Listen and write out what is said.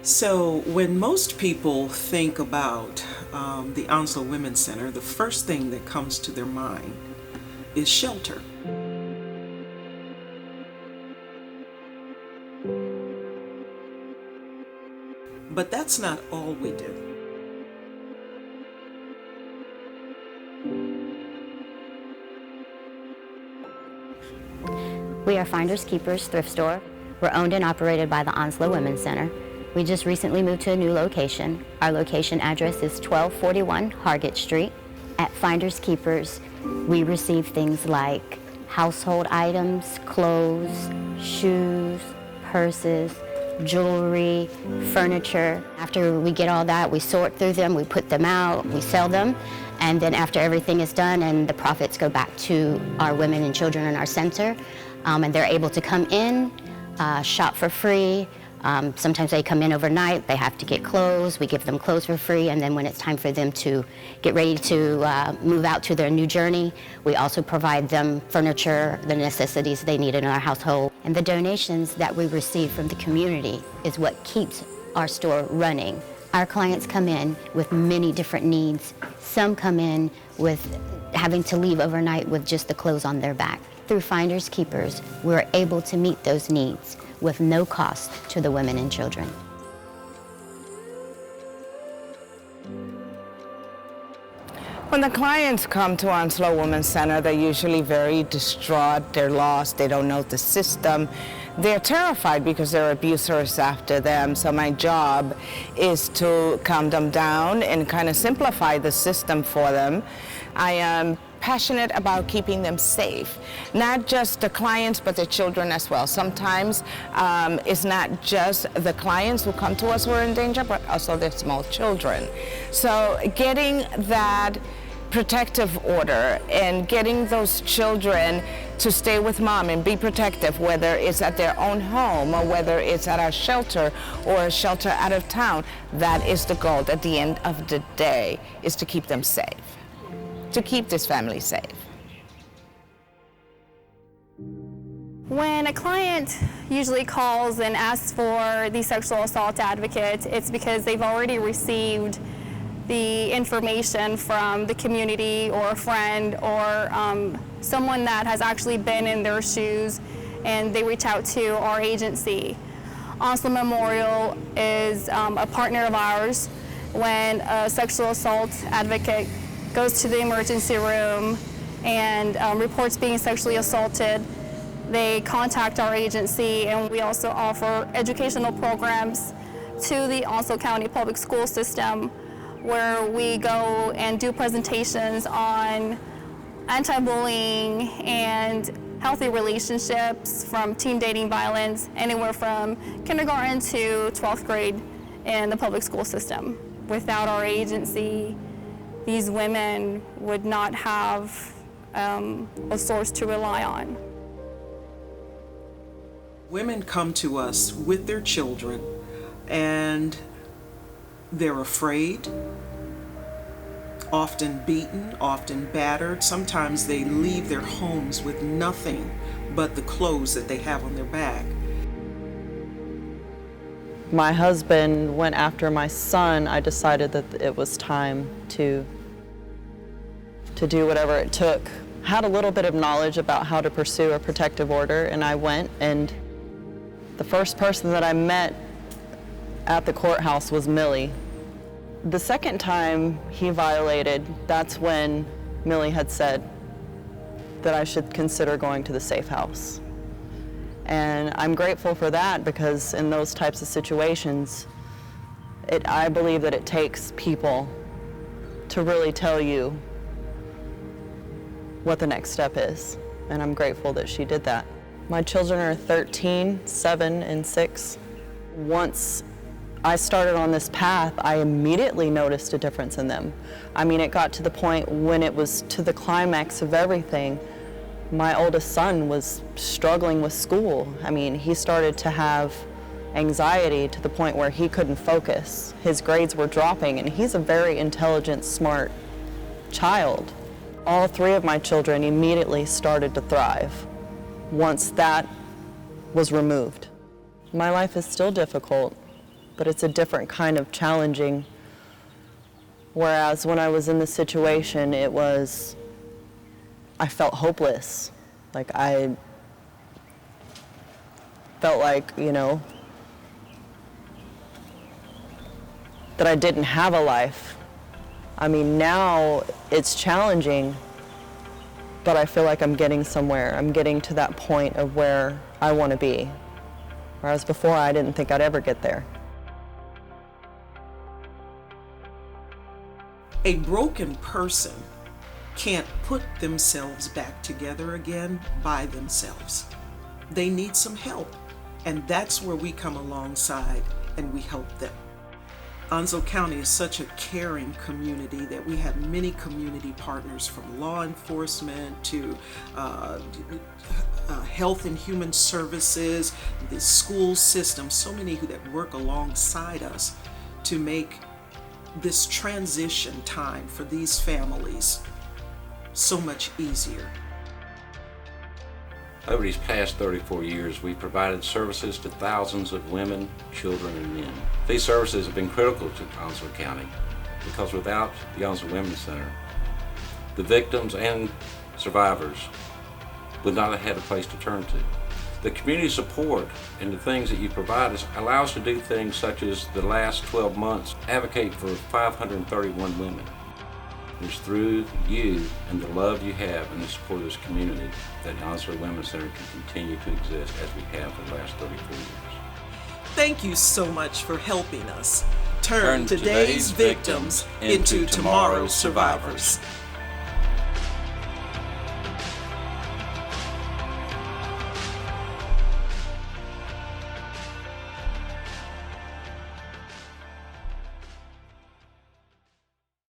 So when most people think about the Onslow Women's Center, the first thing that comes to their mind is shelter. But that's not all we do. We are Finders Keepers Thrift Store. We're owned and operated by the Onslow Women's Center. We just recently moved to a new location. Our location address is 1241 Hargett Street. At Finders Keepers, we receive things like household items, clothes, shoes, purses, jewelry, furniture. After we get all that, we sort through them, we put them out, we sell them, and then after everything is done and the profits go back to our women and children in our center, and they're able to come in, shop for free. Sometimes they come in overnight, they have to get clothes, we give them clothes for free, and then when it's time for them to get ready to move out to their new journey, we also provide them furniture, the necessities they need in our household. And the donations that we receive from the community is what keeps our store running. Our clients come in with many different needs. Some come in with having to leave overnight with just the clothes on their back. Through Finders Keepers, we're able to meet those needs with no cost to the women and children. When the clients come to Onslow Women's Center, they're usually very distraught, they're lost, they don't know the system. They're terrified because their abuser is after them, so my job is to calm them down and kind of simplify the system for them. I am passionate about keeping them safe, not just the clients but the children as well. Sometimes it's not just the clients who come to us who are in danger, but also their small children. So getting that protective order and getting those children to stay with mom and be protective, whether it's at their own home or whether it's at our shelter or a shelter out of town, that is the goal at the end of the day, is to keep them safe, to keep this family safe. When a client usually calls and asks for the sexual assault advocate, it's because they've already received the information from the community or a friend or someone that has actually been in their shoes, and they reach out to our agency. Onslow Memorial is a partner of ours. When a sexual assault advocate goes to the emergency room and reports being sexually assaulted, they contact our agency, and we also offer educational programs to the Onslow County Public School System, where we go and do presentations on anti-bullying and healthy relationships, from teen dating violence, anywhere from kindergarten to 12th grade in the public school system. Without our agency, these women would not have a source to rely on. Women come to us with their children and they're afraid, often beaten, often battered. Sometimes they leave their homes with nothing but the clothes that they have on their back. My husband went after my son. I decided that it was time to do whatever it took. I had a little bit of knowledge about how to pursue a protective order, and I went, and the first person that I met at the courthouse was Millie. The second time he violated, that's when Millie had said that I should consider going to the safe house. And I'm grateful for that, because in those types of situations, I believe that it takes people to really tell you what the next step is. And I'm grateful that she did that. My children are 13, 7, and 6. Once I started on this path, I immediately noticed a difference in them. I mean, it got to the point when it was to the climax of everything. My oldest son was struggling with school. I mean, he started to have anxiety to the point where he couldn't focus. His grades were dropping, and he's a very intelligent, smart child. All 3 of my children immediately started to thrive once that was removed. My life is still difficult, but it's a different kind of challenging. Whereas when I was in this situation, I felt hopeless. Like I felt like, that I didn't have a life. I mean, now it's challenging, but I feel like I'm getting somewhere. I'm getting to that point of where I want to be. Whereas before, I didn't think I'd ever get there. A broken person can't put themselves back together again by themselves. They need some help, and that's where we come alongside and we help them. Onslow County is such a caring community that we have many community partners, from law enforcement to health and human services, the school system, so many that work alongside us to make this transition time for these families so much easier. Over these past 34 years, we've provided services to thousands of women, children, and men. These services have been critical to Onslow County because without the Onslow Women's Center, the victims and survivors would not have had a place to turn to. The community support and the things that you provide allow us to do things such as the last 12 months advocate for 531 women. It's through you and the love you have and the support of this community that the Onslow Women's Center can continue to exist as we have for the last 34 years. Thank you so much for helping us turn today's victims into tomorrow's survivors.